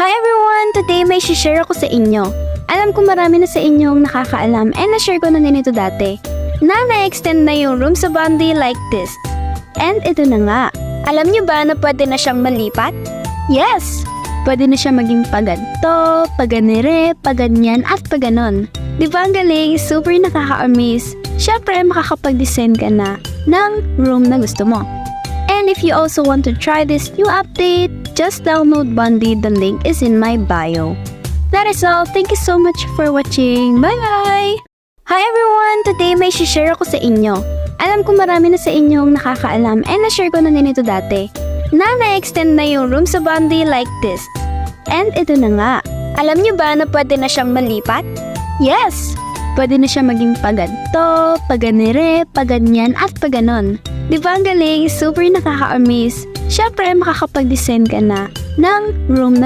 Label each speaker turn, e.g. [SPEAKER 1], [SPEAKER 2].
[SPEAKER 1] Hi everyone! Today may share ako sa inyo. Alam ko marami na sa inyong nakakaalam and na-share ko na din ito dati na na-extend na yung room sa Bondi like this. And ito na nga. Alam niyo ba na pwede na siyang malipat? Yes! Pwede na siya maging paganto, paganire, paganyan at paganon. Di ba ang galing? Super nakaka-amaze. Siyempre makakapag-design ka na ng room na gusto mo. And if you also want to try this new update, just download Bondi. The link is in my bio. That is all. Thank you so much for watching. Bye-bye! Hi everyone! Today may share ako sa inyo. Alam ko marami na sa inyong nakakaalam and na-share ko na din ito dati na na-extend na yung room sa Bondi like this. And ito na nga. Alam niyo ba na pwede na siyang malipat? Yes! Pwede na siya maging paganto, paganire, paganyan at paganon. Di ba ang galing? Super nakaka-amaze. Siyempre makakapag-design ka na ng room na